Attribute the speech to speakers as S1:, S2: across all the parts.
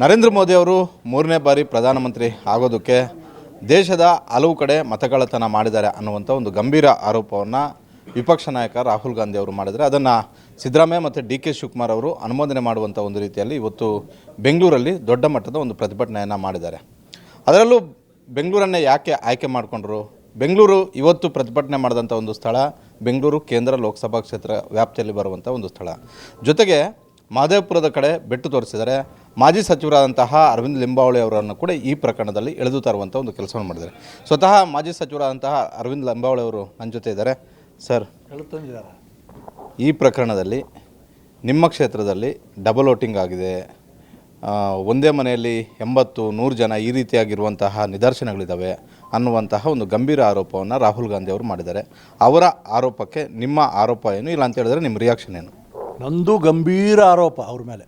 S1: ನರೇಂದ್ರ ಮೋದಿ ಅವರು ಮೂರನೇ ಬಾರಿ ಪ್ರಧಾನಮಂತ್ರಿ ಆಗೋದಕ್ಕೆ ದೇಶದ ಹಲವು ಕಡೆ ಮತಕಳ್ಳತನ ಮಾಡಿದ್ದಾರೆ ಅನ್ನುವಂಥ ಒಂದು ಗಂಭೀರ ಆರೋಪವನ್ನು ವಿಪಕ್ಷ ನಾಯಕ ರಾಹುಲ್ ಗಾಂಧಿ ಅವರು ಮಾಡಿದರೆ ಅದನ್ನು ಸಿದ್ದರಾಮಯ್ಯ ಮತ್ತು ಡಿ ಕೆ ಶಿವಕುಮಾರ್ ಅವರು ಅನುಮೋದನೆ ಮಾಡುವಂಥ ಒಂದು ರೀತಿಯಲ್ಲಿ ಇವತ್ತು ಬೆಂಗಳೂರಲ್ಲಿ ದೊಡ್ಡ ಮಟ್ಟದ ಒಂದು ಪ್ರತಿಭಟನೆಯನ್ನು ಮಾಡಿದ್ದಾರೆ. ಅದರಲ್ಲೂ ಬೆಂಗಳೂರನ್ನೇ ಯಾಕೆ ಆಯ್ಕೆ ಮಾಡಿಕೊಂಡ್ರು? ಬೆಂಗಳೂರು ಇವತ್ತು ಪ್ರತಿಭಟನೆ ಮಾಡಿದಂಥ ಒಂದು ಸ್ಥಳ ಬೆಂಗಳೂರು ಕೇಂದ್ರ ಲೋಕಸಭಾ ಕ್ಷೇತ್ರ ವ್ಯಾಪ್ತಿಯಲ್ಲಿ ಬರುವಂಥ ಒಂದು ಸ್ಥಳ. ಜೊತೆಗೆ ಮಹದೇವಪುರದ ಕಡೆ ಬೆಟ್ಟು ತೋರಿಸಿದರೆ ಮಾಜಿ ಸಚಿವರಾದಂತಹ ಅರವಿಂದ್ ಲಿಂಬಾವಳಿ ಅವರನ್ನು ಕೂಡ ಈ ಪ್ರಕರಣದಲ್ಲಿ ಎಳೆದು ತರುವಂಥ ಒಂದು ಕೆಲಸವನ್ನು ಮಾಡಿದ್ದಾರೆ. ಸ್ವತಃ ಮಾಜಿ ಸಚಿವರಾದಂತಹ ಅರವಿಂದ್ ಲಿಂಬಾವಳಿ ಅವರು ನನ್ನ ಜೊತೆ ಇದ್ದಾರೆ. ಸರ್, ಈ ಪ್ರಕರಣದಲ್ಲಿ ನಿಮ್ಮ ಕ್ಷೇತ್ರದಲ್ಲಿ ಡಬಲ್ ವೋಟಿಂಗ್ ಆಗಿದೆ, ಒಂದೇ ಮನೆಯಲ್ಲಿ 80-100 ಜನ ಈ ರೀತಿಯಾಗಿರುವಂತಹ ನಿದರ್ಶನಗಳಿದ್ದಾವೆ ಅನ್ನುವಂತಹ ಒಂದು ಗಂಭೀರ ಆರೋಪವನ್ನು ರಾಹುಲ್ ಗಾಂಧಿ ಅವರು ಮಾಡಿದ್ದಾರೆ. ಅವರ ಆರೋಪಕ್ಕೆ ನಿಮ್ಮ ಆರೋಪ ಏನು, ಇಲ್ಲ ಅಂತ ಹೇಳಿದ್ರೆ ನಿಮ್ಮ ರಿಯಾಕ್ಷನ್ ಏನು?
S2: ನಂದು ಗಂಭೀರ ಆರೋಪ ಅವ್ರ ಮೇಲೆ.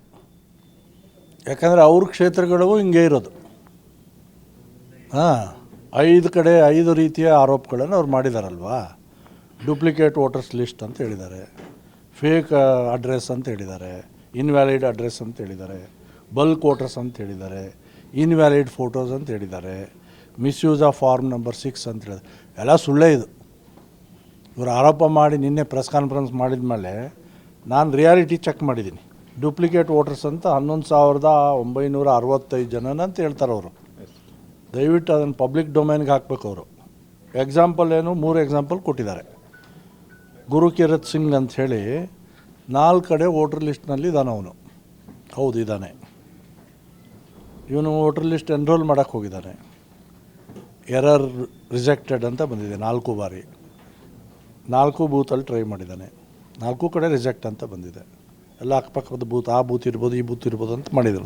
S2: ಯಾಕಂದರೆ ಅವ್ರ ಕ್ಷೇತ್ರಗಳು ಹಿಂಗೆ ಇರೋದು. 5 ಕಡೆ 5 ರೀತಿಯ ಆರೋಪಗಳನ್ನು ಅವ್ರು ಮಾಡಿದಾರಲ್ವಾ. ಡೂಪ್ಲಿಕೇಟ್ ವೋಟರ್ಸ್ ಲಿಸ್ಟ್ ಅಂತ ಹೇಳಿದ್ದಾರೆ, ಫೇಕ್ ಅಡ್ರೆಸ್ ಅಂತ ಹೇಳಿದ್ದಾರೆ, ಇನ್ವ್ಯಾಲಿಡ್ ಅಡ್ರೆಸ್ ಅಂತ ಹೇಳಿದ್ದಾರೆ, ಬಲ್ಕ್ ವೋಟರ್ಸ್ ಅಂತ ಹೇಳಿದ್ದಾರೆ, ಇನ್ವ್ಯಾಲಿಡ್ ಫೋಟೋಸ್ ಅಂತ ಹೇಳಿದ್ದಾರೆ, ಮಿಸ್ಯೂಸ್ ಆಫ್ ಫಾರ್ಮ್ ನಂಬರ್ 6 ಅಂತ ಹೇಳಿದ್ದಾರೆ. ಎಲ್ಲ ಸುಳ್ಳೇ ಇದು. ಇವರು ಆರೋಪ ಮಾಡಿ ನಿನ್ನೆ ಪ್ರೆಸ್ ಕಾನ್ಫರೆನ್ಸ್ ಮಾಡಿದ ಮೇಲೆ ನಾನು ರಿಯಾಲಿಟಿ ಚೆಕ್ ಮಾಡಿದ್ದೀನಿ. ಡೂಪ್ಲಿಕೇಟ್ ವೋಟರ್ಸ್ ಅಂತ 11,965 ಜನನ ಅಂತ ಹೇಳ್ತಾರೆ ಅವರು. ದಯವಿಟ್ಟು ಅದನ್ನು ಪಬ್ಲಿಕ್ ಡೊಮೈನ್ಗೆ ಹಾಕಬೇಕು ಅವರು. ಎಕ್ಸಾಂಪಲ್ ಏನು, 3 ಎಕ್ಸಾಂಪಲ್ ಕೊಟ್ಟಿದ್ದಾರೆ. ಗುರುಕಿರತ್ ಸಿಂಗ್ ಅಂತ ಹೇಳಿ 4 ಕಡೆ ವೋಟರ್ ಲಿಸ್ಟ್ನಲ್ಲಿ ಇದ್ದಾನೆ ಅವನು. ಹೌದು, ಇದ್ದಾನೆ. ಇವನು ವೋಟರ್ ಲಿಸ್ಟ್ ಎನ್ರೋಲ್ ಮಾಡೋಕ್ಕೆ ಹೋಗಿದ್ದಾನೆ. ಎರರ್ ರಿಜೆಕ್ಟೆಡ್ ಅಂತ ಬಂದಿದೆ 4 ಬಾರಿ. 4 ಬೂತಲ್ಲಿ ಟ್ರೈ ಮಾಡಿದ್ದಾನೆ. 4 ಕಡೆ ರಿಜೆಕ್ಟ್ ಅಂತ ಬಂದಿದೆ. ಎಲ್ಲ ಅಕ್ಕಪಕ್ಕದ ಬೂತ್, ಆ ಬೂತ್ ಇರ್ಬೋದು, ಈ ಬೂತ್ ಇರ್ಬೋದು ಅಂತ ಮಾಡಿದರು.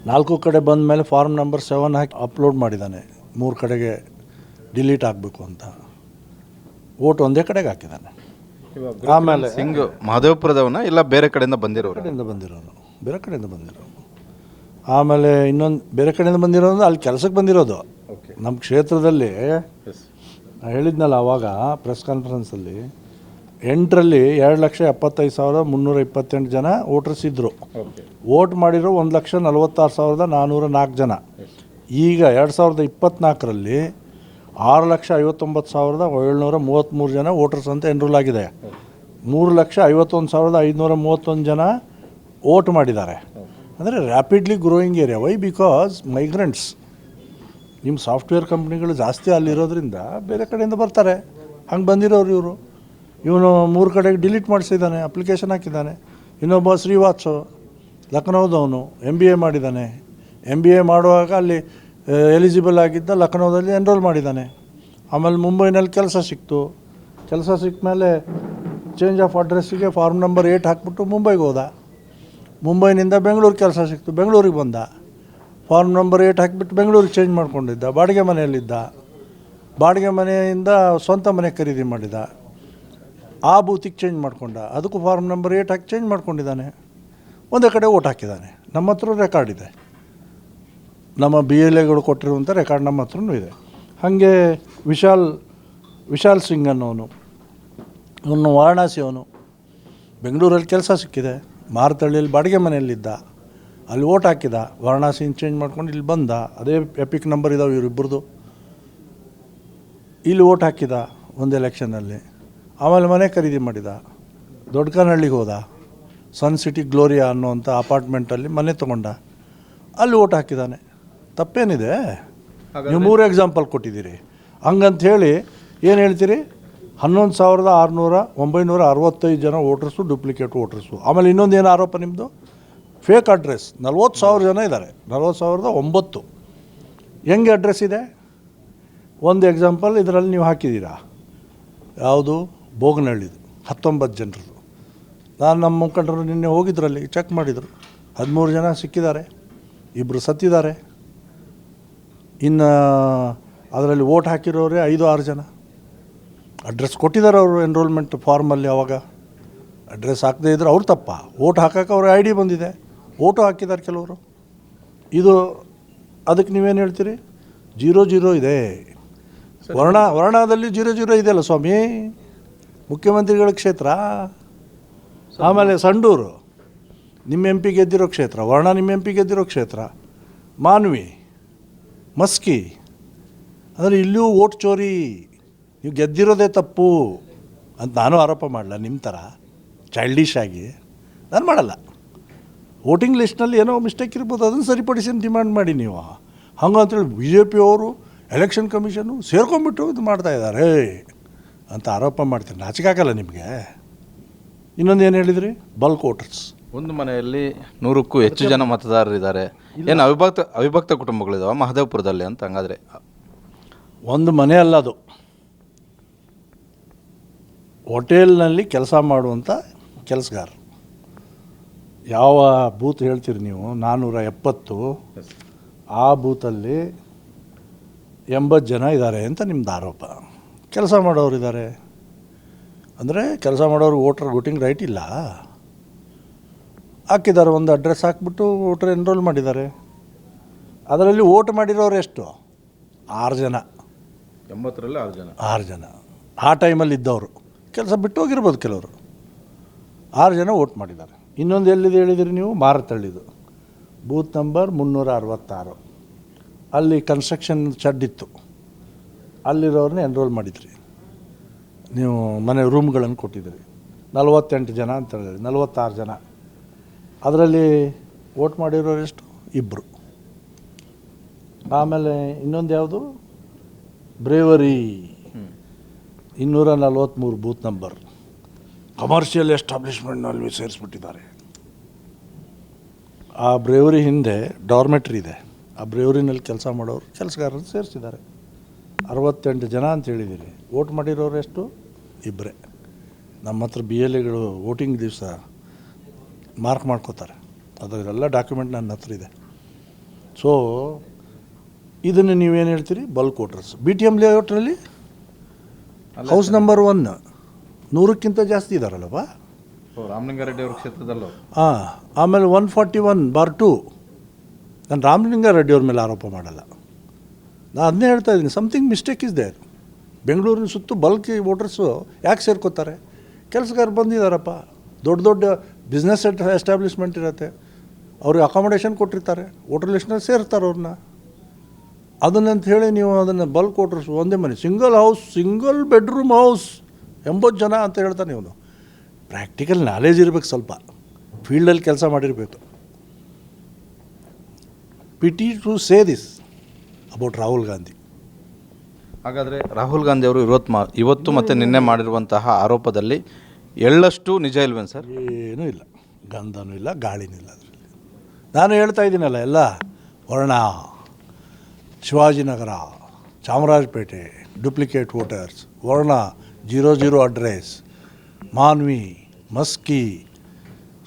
S2: 4 ಕಡೆ ಬಂದ ಮೇಲೆ ಫಾರ್ಮ್ ನಂಬರ್ 7 ಹಾಕಿ ಅಪ್ಲೋಡ್ ಮಾಡಿದ್ದಾನೆ. 3 ಕಡೆಗೆ ಡಿಲೀಟ್ ಆಗಬೇಕು ಅಂತ. ವೋಟ್ ಒಂದೇ ಕಡೆಗೆ ಹಾಕಿದ್ದಾನೆ. ಆಮೇಲೆ
S1: ಸಿಂಗ್ ಮಹದೇವಪುರದವನ ಇಲ್ಲ ಬೇರೆ ಕಡೆಯಿಂದ ಬಂದಿರೋರು?
S2: ಬೇರೆ ಕಡೆಯಿಂದ ಬಂದಿರೋನು. ಆಮೇಲೆ ಇನ್ನೊಂದು ಬೇರೆ ಕಡೆಯಿಂದ ಬಂದಿರೋದು ಅಲ್ಲಿ ಕೆಲಸಕ್ಕೆ ಬಂದಿರೋದು. ನಮ್ಮ ಕ್ಷೇತ್ರದಲ್ಲಿ ನಾನು ಹೇಳಿದ್ನಲ್ಲ ಆವಾಗ ಪ್ರೆಸ್ ಕಾನ್ಫರೆನ್ಸಲ್ಲಿ, 8ರಲ್ಲಿ 2,75,328 ಜನ ವೋಟರ್ಸ್ ಇದ್ದರು. ವೋಟ್ ಮಾಡಿರೋ 1,46,404 ಜನ. ಈಗ 2024ರಲ್ಲಿ 6,59,733 ಜನ ವೋಟರ್ಸ್ ಅಂತ ಎನ್ರೋಲ್ ಆಗಿದೆ. 3,51,531 ಜನ ವೋಟ್ ಮಾಡಿದ್ದಾರೆ. ಅಂದರೆ rapidly growing area. Why? Because migrants. ನಿಮ್ಮ ಸಾಫ್ಟ್ವೇರ್ ಕಂಪ್ನಿಗಳು ಜಾಸ್ತಿ ಅಲ್ಲಿರೋದ್ರಿಂದ ಬೇರೆ ಕಡೆಯಿಂದ ಬರ್ತಾರೆ. ಹಂಗೆ ಬಂದಿರೋರು ಇವರು. ಇವನು 3 ಕಡೆಗೆ ಡಿಲೀಟ್ ಮಾಡಿಸಿದ್ದಾನೆ, ಅಪ್ಲಿಕೇಶನ್ ಹಾಕಿದ್ದಾನೆ. ಇನ್ನೊಬ್ಬ ಶ್ರೀವಾತ್ಸವ್ ಲಕ್ನೋದವನು MBA ಮಾಡಿದ್ದಾನೆ. MBA ಮಾಡುವಾಗ ಅಲ್ಲಿ ಎಲಿಜಿಬಲ್ ಆಗಿದ್ದ ಲಕ್ನೋದಲ್ಲಿ ಎನ್ರೋಲ್ ಮಾಡಿದ್ದಾನೆ. ಆಮೇಲೆ ಮುಂಬೈನಲ್ಲಿ ಕೆಲಸ ಸಿಕ್ತು. ಕೆಲಸ ಸಿಕ್ಕ ಮೇಲೆ ಚೇಂಜ್ ಆಫ್ ಅಡ್ರೆಸ್ಸಿಗೆ ಫಾರ್ಮ್ ನಂಬರ್ 8 ಹಾಕ್ಬಿಟ್ಟು ಮುಂಬೈಗೆ ಹೋದ. ಮುಂಬೈನಿಂದ ಬೆಂಗಳೂರು ಕೆಲಸ ಸಿಕ್ತು, ಬೆಂಗಳೂರಿಗೆ ಬಂದ. ಫಾರ್ಮ್ ನಂಬರ್ 8 ಹಾಕಿಬಿಟ್ಟು ಬೆಂಗಳೂರಿಗೆ ಚೇಂಜ್ ಮಾಡ್ಕೊಂಡಿದ್ದ. ಬಾಡಿಗೆ ಮನೆಯಲ್ಲಿದ್ದ. ಬಾಡಿಗೆ ಮನೆಯಿಂದ ಸ್ವಂತ ಮನೆ ಖರೀದಿ ಮಾಡಿದ. ಆ ಬೂತಿಗೆ ಚೇಂಜ್ ಮಾಡಿಕೊಂಡ. ಅದಕ್ಕೂ ಫಾರ್ಮ್ ನಂಬರ್ 8 ಹಾಕಿ ಚೇಂಜ್ ಮಾಡ್ಕೊಂಡಿದ್ದಾನೆ. ಒಂದೇ ಕಡೆ ಓಟ್ ಹಾಕಿದ್ದಾನೆ. ನಮ್ಮ ಹತ್ರ ರೆಕಾರ್ಡ್ ಇದೆ. ನಮ್ಮ BLAಗಳು ಕೊಟ್ಟಿರುವಂಥ ರೆಕಾರ್ಡ್ ನಮ್ಮ ಹತ್ರನೂ ಇದೆ. ಹಾಗೆ ವಿಶಾಲ್ ಸಿಂಗ್ ಅನ್ನೋನು, ಅವನು ವಾರಣಾಸಿಯವನು. ಬೆಂಗಳೂರಲ್ಲಿ ಕೆಲಸ ಸಿಕ್ಕಿದೆ. ಮಾರತಳ್ಳಿಯಲ್ಲಿ ಬಾಡಿಗೆ ಮನೆಯಲ್ಲಿದ್ದ. ಅಲ್ಲಿ ಓಟ್ ಹಾಕಿದ. ವಾರಣಾಸಿನ ಚೇಂಜ್ ಮಾಡ್ಕೊಂಡು ಇಲ್ಲಿ ಬಂದ. ಅದೇ ಎಪಿಕ್ ನಂಬರ್ ಇದ್ದಾವೆ ಇವರಿಬ್ಬರದು. ಇಲ್ಲಿ ಓಟ್ ಹಾಕಿದ ಒಂದು ಎಲೆಕ್ಷನಲ್ಲಿ. ಆಮೇಲೆ ಮನೆ ಖರೀದಿ ಮಾಡಿದ. ದೊಡ್ಡಕನಹಳ್ಳಿಗೆ ಹೋದ. ಸನ್ ಸಿಟಿ ಗ್ಲೋರಿಯಾ ಅನ್ನೋವಂಥ ಅಪಾರ್ಟ್ಮೆಂಟಲ್ಲಿ ಮನೆ ತೊಗೊಂಡ. ಅಲ್ಲಿ ಓಟ್ ಹಾಕಿದ್ದಾನೆ. ತಪ್ಪೇನಿದೆ? ನೀವು 3 ಎಕ್ಸಾಂಪಲ್ ಕೊಟ್ಟಿದ್ದೀರಿ. ಹಂಗಂಥೇಳಿ ಏನು ಹೇಳ್ತೀರಿ? 11,965 ಜನ ವೋಟರ್ಸು ಡೂಪ್ಲಿಕೇಟ್ ವೋಟರ್ಸು. ಆಮೇಲೆ ಇನ್ನೊಂದು ಏನು ಆರೋಪ ನಿಮ್ಮದು? ಫೇಕ್ ಅಡ್ರೆಸ್ 40,000 ಜನ ಇದ್ದಾರೆ. 40,009 ಹೆಂಗೆ ಅಡ್ರೆಸ್ ಇದೆ? ಒಂದು ಎಕ್ಸಾಂಪಲ್ ಇದರಲ್ಲಿ ನೀವು ಹಾಕಿದ್ದೀರಾ. ಯಾವುದು? ಬೋಗನಹಳ್ಳಿದು 19 ಜನರದು. ನಾನು ನಮ್ಮ ಮುಖಂಡರು ನಿನ್ನೆ ಹೋಗಿದ್ರಲ್ಲಿ ಚೆಕ್ ಮಾಡಿದರು. 13 ಜನ ಸಿಕ್ಕಿದ್ದಾರೆ, 2 ಸತ್ತಿದ್ದಾರೆ. ಇನ್ನು ಅದರಲ್ಲಿ ವೋಟ್ ಹಾಕಿರೋರೇ 5-6 ಜನ. ಅಡ್ರೆಸ್ ಕೊಟ್ಟಿದ್ದಾರೆ ಅವರು ಎನ್ರೋಲ್ಮೆಂಟ್ ಫಾರ್ಮಲ್ಲಿ. ಅವಾಗ ಅಡ್ರೆಸ್ ಹಾಕದೇ ಇದ್ದರೆ ಅವ್ರು ತಪ್ಪ. ವೋಟ್ ಹಾಕೋಕೆ ಅವ್ರ ID ಬಂದಿದೆ, ವೋಟು ಹಾಕಿದ್ದಾರೆ ಕೆಲವರು. ಇದು ಅದಕ್ಕೆ ನೀವೇನು ಹೇಳ್ತೀರಿ? 0-0 ಇದೆ. ವರ್ಣದಲ್ಲಿ 0-0 ಇದೆಯಲ್ಲ ಸ್ವಾಮಿ, ಮುಖ್ಯಮಂತ್ರಿಗಳ ಕ್ಷೇತ್ರ. ಆಮೇಲೆ ಸಂಡೂರು ನಿಮ್ಮ ಎಂ ಪಿ ಗೆದ್ದಿರೋ ಕ್ಷೇತ್ರ, ವರ್ಣ ನಿಮ್ಮ ಎಂ ಪಿ ಗೆದ್ದಿರೋ ಕ್ಷೇತ್ರ, ಮಾನ್ವಿ, ಮಸ್ಕಿ, ಅಂದರೆ ಇಲ್ಲಿಯೂ ಓಟ್ ಚೋರಿ, ನೀವು ಗೆದ್ದಿರೋದೇ ತಪ್ಪು ಅಂತ ನಾನು ಆರೋಪ ಮಾಡಲ್ಲ. ನಿಮ್ಮ ಥರ ಚೈಲ್ಡಿಶ್ ಆಗಿ ನಾನು ಮಾಡಲ್ಲ. ವೋಟಿಂಗ್ ಲಿಸ್ಟ್ನಲ್ಲಿ ಏನೋ ಮಿಸ್ಟೇಕ್ ಇರ್ಬೋದು, ಅದನ್ನು ಸರಿಪಡಿಸಿ ಡಿಮ್ಯಾಂಡ್ ಮಾಡಿ ನೀವು. ಹಂಗಂತೇಳಿ ಬಿ ಜೆ ಪಿಯವರು ಎಲೆಕ್ಷನ್ ಕಮಿಷನ್ನು ಸೇರ್ಕೊಂಡ್ಬಿಟ್ಟು ಇದು ಮಾಡ್ತಾಯಿದ್ದಾರೆ ಅಂತ ಆರೋಪ ಮಾಡ್ತೀನಿ. ನಾಚಿಕಾಗಲ್ಲ ನಿಮಗೆ? ಇನ್ನೊಂದು ಏನು ಹೇಳಿದ್ರಿ? Bulk voters.
S1: ಒಂದು ಮನೆಯಲ್ಲಿ 100ಕ್ಕೂ ಹೆಚ್ಚು ಜನ ಮತದಾರರಿದ್ದಾರೆ. ಏನು ಅವಿಭಕ್ತ ಕುಟುಂಬಗಳಿದಾವೆ ಮಹದೇವಪುರದಲ್ಲಿ ಅಂತ? ಹಂಗಾದರೆ
S2: ಒಂದು ಮನೆ ಅಲ್ಲ ಅದು, ಹೋಟೆಲ್ನಲ್ಲಿ ಕೆಲಸ ಮಾಡುವಂಥ ಕೆಲಸಗಾರರು. ಯಾವ ಬೂತ್ ಹೇಳ್ತೀರಿ ನೀವು? 470. ಆ ಬೂತಲ್ಲಿ 80 ಜನ ಇದ್ದಾರೆ ಅಂತ ನಿಮ್ಮದು ಆರೋಪ. ಕೆಲಸ ಮಾಡೋರು ಇದ್ದಾರೆ ಅಂದರೆ ಕೆಲಸ ಮಾಡೋರು ವೋಟಿಂಗ್ ರೈಟ್ ಇಲ್ಲ, ಹಾಕಿದ್ದಾರೆ. ಒಂದು ಅಡ್ರೆಸ್ ಹಾಕ್ಬಿಟ್ಟು ವೋಟರ್ ಎನ್ರೋಲ್ ಮಾಡಿದ್ದಾರೆ. ಅದರಲ್ಲಿ ವೋಟ್ ಮಾಡಿರೋರು ಎಷ್ಟು? 6 ಜನ.
S1: 80ರಲ್ಲಿ 6 ಜನ.
S2: 6 ಜನ ಆ ಟೈಮಲ್ಲಿ ಇದ್ದವರು, ಕೆಲಸ ಬಿಟ್ಟು ಹೋಗಿರ್ಬೋದು ಕೆಲವರು. 6 ಜನ ವೋಟ್ ಮಾಡಿದ್ದಾರೆ. ಇನ್ನೊಂದು ಎಲ್ಲಿದೆ ಹೇಳಿದಿರಿ ನೀವು? ಮಾರತಳ್ಳಿದು ಬೂತ್ ನಂಬರ್ 366. ಅಲ್ಲಿ ಕನ್ಸ್ಟ್ರಕ್ಷನ್ ಶೆಡ್ ಇತ್ತು, ಅಲ್ಲಿರೋರನ್ನ ಎನ್ರೋಲ್ ಮಾಡಿದ್ರಿ ನೀವು. ಮನೆ ರೂಮ್ಗಳನ್ನು ಕೊಟ್ಟಿದ್ರಿ. 48 ಜನ ಅಂತ ಹೇಳಿದ್ರಿ, 46 ಜನ. ಅದರಲ್ಲಿ ವೋಟ್ ಮಾಡಿರೋರು ಎಷ್ಟು? 2. ಆಮೇಲೆ ಇನ್ನೊಂದು ಯಾವುದು? ಬ್ರೇವರಿ 243 ಬೂತ್ ನಂಬರ್, ಕಮರ್ಷಿಯಲ್ ಎಸ್ಟಾಬ್ಲಿಷ್ಮೆಂಟ್ನಲ್ಲಿ ಸೇರಿಸ್ಬಿಟ್ಟಿದ್ದಾರೆ. ಆ ಬ್ರೇವರಿ ಹಿಂದೆ ಡಾರ್ಮೆಟ್ರಿ ಇದೆ, ಆ ಬ್ರೇವರಿನಲ್ಲಿ ಕೆಲಸ ಮಾಡೋರು ಕೆಲಸಗಾರರು ಸೇರಿಸಿದ್ದಾರೆ. 68 ಜನ ಅಂತ ಹೇಳಿದ್ದೀರಿ. ವೋಟ್ ಮಾಡಿರೋರು ಎಷ್ಟು? 2. ನಮ್ಮ ಹತ್ರ ಬಿ ಎಲ್ ಎಗಳು ವೋಟಿಂಗ್ ದಿವಸ ಮಾರ್ಕ್ ಮಾಡ್ಕೋತಾರೆ, ಅದರೆಲ್ಲ ಡಾಕ್ಯುಮೆಂಟ್ ನನ್ನ ಹತ್ರ ಇದೆ. ಸೊ ಇದನ್ನು ನೀವೇನು ಹೇಳ್ತೀರಿ? Bulk voters. B T M ಲೇಔಟ್ನಲ್ಲಿ ಹೌಸ್ ನಂಬರ್ 1 100ಕ್ಕಿಂತ ಜಾಸ್ತಿ ಇದ್ದಾರಲ್ಲಪ್ಪ.
S1: ರಾಮಲಿಂಗಾರೆಡ್ಡಿ ಅವ್ರ ಕ್ಷೇತ್ರದಲ್ಲೂ.
S2: ಆಮೇಲೆ 141/2. ನಾನು ರಾಮಲಿಂಗಾರೆಡ್ಡಿ ಅವ್ರ ಮೇಲೆ ಆರೋಪ ಮಾಡಲ್ಲ, ನಾನು ಅದನ್ನೇ ಹೇಳ್ತಾ ಇದ್ದೀನಿ. Something mistake is there. ಬೆಂಗಳೂರಿನ ಸುತ್ತು ಬಲ್ಕ್ ವೋಟರ್ಸು ಯಾಕೆ ಸೇರ್ಕೋತಾರೆ? ಕೆಲಸಗಾರರು ಬಂದಿದ್ದಾರಪ್ಪ, ದೊಡ್ಡ ದೊಡ್ಡ ಬಿಸ್ನೆಸ್ ಎಸ್ಟಾಬ್ಲಿಷ್ಮೆಂಟ್ ಇರುತ್ತೆ, ಅವ್ರಿಗೆ ಅಕಾಮಡೇಷನ್ ಕೊಟ್ಟಿರ್ತಾರೆ, ವೋಟರ್ ಲಿಸ್ಟ್ನಲ್ಲಿ ಸೇರ್ತಾರೆ ಅವ್ರನ್ನ. ಅದನ್ನಂತ ಹೇಳಿ ನೀವು ಅದನ್ನು ಬಲ್ಕ್ ವೋಟರ್ಸ್ ಒಂದೇ ಮನೆ, ಸಿಂಗಲ್ ಬೆಡ್ರೂಮ್ ಹೌಸ್ 80 ಜನ ಅಂತ ಹೇಳ್ತಾನೆ ಇವನು. ಪ್ರಾಕ್ಟಿಕಲ್ ನಾಲೆಜ್ ಇರಬೇಕು, ಸ್ವಲ್ಪ ಫೀಲ್ಡಲ್ಲಿ ಕೆಲಸ ಮಾಡಿರಬೇಕು. Pity to say this about Rahul Gandhi.
S1: ಹಾಗಾದರೆ ರಾಹುಲ್ ಗಾಂಧಿ ಅವರು ಇವತ್ತು ಮತ್ತು ನಿನ್ನೆ ಮಾಡಿರುವಂತಹ ಆರೋಪದಲ್ಲಿ ಎಳ್ಳಷ್ಟು ನಿಜ ಇಲ್ವೇನು ಸರ್?
S2: ಏನೂ ಇಲ್ಲ, ಗಂಧನೂ ಇಲ್ಲ, ಗಾಳಿನೂ ಇಲ್ಲ ಅದರಲ್ಲಿ. ನಾನು ಹೇಳ್ತಾ ಇದ್ದೀನಲ್ಲ, ಎಲ್ಲ ವರ್ಣ, ಶಿವಾಜಿನಗರ, ಚಾಮರಾಜಪೇಟೆ ಡೂಪ್ಲಿಕೇಟ್ ವೋಟರ್ಸ್, ವರ್ಣ 00 address, Manvi, Maski,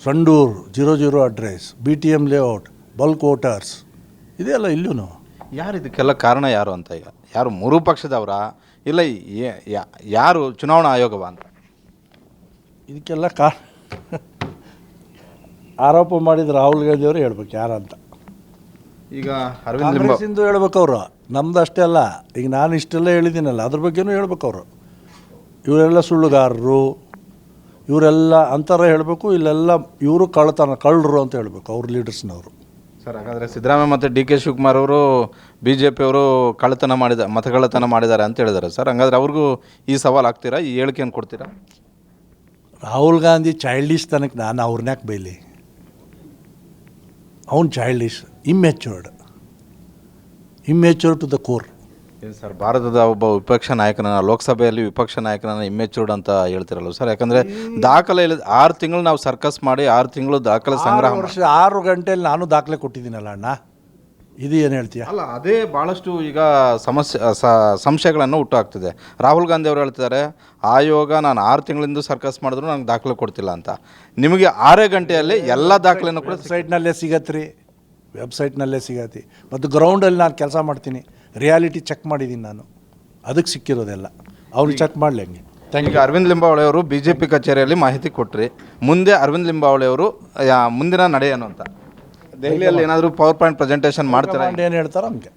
S2: Sandur 00 address, B T M layout, bulk voters ಇದೆಯಲ್ಲ ಇಲ್ಲೂ.
S1: ಯಾರು ಇದಕ್ಕೆಲ್ಲ ಕಾರಣ ಯಾರು ಅಂತ? ಈಗ ಯಾರು? 3 ಪಕ್ಷದವರ ಇಲ್ಲ ಯಾರು ಚುನಾವಣಾ ಆಯೋಗವ ಅಂತ?
S2: ಇದಕ್ಕೆಲ್ಲ ಆರೋಪ ಮಾಡಿದ ರಾಹುಲ್ ಗಾಂಧಿ ಅವರು ಹೇಳ್ಬೇಕು ಯಾರಂತ.
S1: ಈಗ ಅರವಿಂದ್ ಲಿಂಬಾವಳಿ
S2: ಕಾಂಗ್ರೆಸ್ಸಿಂದು ಹೇಳ್ಬೇಕು ಅವರು, ನಮ್ದು ಅಷ್ಟೇ ಅಲ್ಲ. ಈಗ ನಾನು ಇಷ್ಟೆಲ್ಲ ಹೇಳಿದ್ದೀನಲ್ಲ, ಅದ್ರ ಬಗ್ಗೆನೂ ಹೇಳ್ಬೇಕು ಅವರು. ಇವರೆಲ್ಲ ಸುಳ್ಳುಗಾರರು, ಇವರೆಲ್ಲ ಅಂತಾರೆ ಹೇಳಬೇಕು. ಇಲ್ಲೆಲ್ಲ ಇವರು ಕಳ್ಳರು ಅಂತ ಹೇಳಬೇಕು ಅವ್ರ ಲೀಡರ್ಸ್ನವರು.
S1: ಸರ್, ಹಾಗಾದರೆ ಸಿದ್ದರಾಮಯ್ಯ ಮತ್ತು ಡಿ ಕೆ ಶಿವಕುಮಾರ್ ಅವರು BJP ಅವರು ಮತಗಳ್ಳತನ ಮಾಡಿದ್ದಾರೆ ಅಂತ ಹೇಳಿದ್ದಾರೆ ಸರ್. ಹಂಗಾದ್ರೆ ಅವ್ರಿಗೂ ಈ ಸವಾಲು ಆಗ್ತೀರಾ? ಈ ಹೇಳಿಕೆಯನ್ನು ಕೊಡ್ತೀರಾ?
S2: ರಾಹುಲ್ ಗಾಂಧಿ ಚೈಲ್ಡಿಶ್ ತನಕ ನಾನು ಅವ್ರನ್ಯಾಕೆ ಬೈಲಿ? ಅವ್ನು childish, immature to the core.
S1: ಏನು ಸರ್, ಭಾರತದ ಒಬ್ಬ ವಿಪಕ್ಷ ನಾಯಕನನ್ನ, ಲೋಕಸಭೆಯಲ್ಲಿ ವಿಪಕ್ಷ ನಾಯಕನನ್ನ ಇಮ್ಮೆಚ್ಯೂರ್ಡ್ ಅಂತ ಹೇಳ್ತಿರಲ್ಲ ಸರ್? ಯಾಕಂದರೆ ದಾಖಲೆ 6 ತಿಂಗಳು ನಾವು ಸರ್ಕಸ್ ಮಾಡಿ 6 ತಿಂಗಳು ದಾಖಲೆ ಸಂಗ್ರಹ
S2: 6 ಗಂಟೆಯಲ್ಲಿ ನಾನು ದಾಖಲೆ ಕೊಟ್ಟಿದ್ದೀನಲ್ಲ ಅಣ್ಣ, ಇದು ಏನು ಹೇಳ್ತೀಯ?
S1: ಅಲ್ಲ, ಅದೇ ಭಾಳಷ್ಟು ಈಗ ಸಂಶಯಗಳನ್ನು ಹುಟ್ಟುಹಾಕ್ತಿದೆ. ರಾಹುಲ್ ಗಾಂಧಿ ಅವರು ಹೇಳ್ತಿದ್ದಾರೆ, ಆಯೋಗ ನಾನು 6 ತಿಂಗಳಿಂದ ಸರ್ಕಸ್ ಮಾಡಿದ್ರು ನನಗೆ ದಾಖಲೆ ಕೊಡ್ತಿಲ್ಲ ಅಂತ. ನಿಮಗೆ 6 ಗಂಟೆಯಲ್ಲಿ ಎಲ್ಲ ದಾಖಲೆನೂ ಕೂಡ
S2: ವೆಬ್ಸೈಟ್ನಲ್ಲೇ ಸಿಗತ್ತೆ. ಮತ್ತು ಗ್ರೌಂಡಲ್ಲಿ ನಾನು ಕೆಲಸ ಮಾಡ್ತೀನಿ, ರಿಯಾಲಿಟಿ ಚೆಕ್ ಮಾಡಿದ್ದೀನಿ ನಾನು, ಅದಕ್ಕೆ ಸಿಕ್ಕಿರೋದೆಲ್ಲ. ಅವ್ರಿಗೆ ಚೆಕ್ ಮಾಡಲಿ ಹಂಗೆ.
S1: ಈಗ ಅರವಿಂದ್ ಲಿಂಬಾವಳಿ ಅವರು BJP ಕಚೇರಿಯಲ್ಲಿ ಮಾಹಿತಿ ಕೊಟ್ಟರೆ, ಮುಂದೆ ಅರವಿಂದ್ ಲಿಂಬಾವಳಿ ಅವರು ಮುಂದಿನ ನಡೆ ಏನು ಅಂತ ದೆಹಲಿಯಲ್ಲಿ ಏನಾದರೂ ಪವರ್ ಪಾಯಿಂಟ್ ಪ್ರೆಸೆಂಟೇಷನ್ ಮಾಡ್ತಾರೆ?
S2: ಏನು ಹೇಳ್ತಾರೋ ಹಂಗೆ.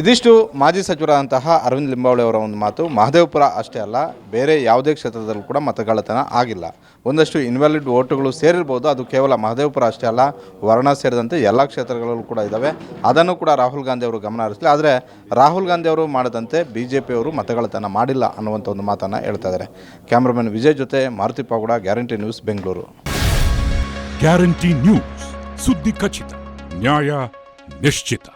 S1: ಇದಿಷ್ಟು ಮಾಜಿ ಸಚಿವರಾದಂತಹ ಅರವಿಂದ್ ಲಿಂಬಾವಳಿ ಅವರ ಒಂದು ಮಾತು. ಮಹದೇವಪುರ ಅಷ್ಟೇ ಅಲ್ಲ, ಬೇರೆ ಯಾವುದೇ ಕ್ಷೇತ್ರದಲ್ಲೂ ಕೂಡ ಮತಗಳ್ಳತನ ಆಗಿಲ್ಲ. ಒಂದಷ್ಟು ಇನ್ವ್ಯಾಲಿಡ್ ಓಟುಗಳು ಸೇರಿರ್ಬೋದು. ಅದು ಕೇವಲ ಮಹದೇವಪುರ ಅಷ್ಟೇ ಅಲ್ಲ, ವರ್ಣ ಸೇರಿದಂತೆ ಎಲ್ಲ ಕ್ಷೇತ್ರಗಳಲ್ಲೂ ಕೂಡ ಇದ್ದಾವೆ. ಅದನ್ನು ಕೂಡ ರಾಹುಲ್ ಗಾಂಧಿ ಅವರು ಗಮನ ಹರಿಸಲಿ. ಆದರೆ ರಾಹುಲ್ ಗಾಂಧಿ ಅವರು ಮಾಡದಂತೆ BJPಯವರು ಮತಗಳತನ ಮಾಡಿಲ್ಲ ಅನ್ನುವಂಥ ಒಂದು ಮಾತನ್ನು ಹೇಳ್ತಾ ಇದ್ದಾರೆ. ಕ್ಯಾಮ್ರಾಮನ್ ವಿಜಯ್ ಜೊತೆ Maruti Paguda, Guarantee News, Bengaluru.
S3: Guarantee News, ಸುದ್ದಿ ಖಚಿತ, ನ್ಯಾಯ ನಿಶ್ಚಿತ.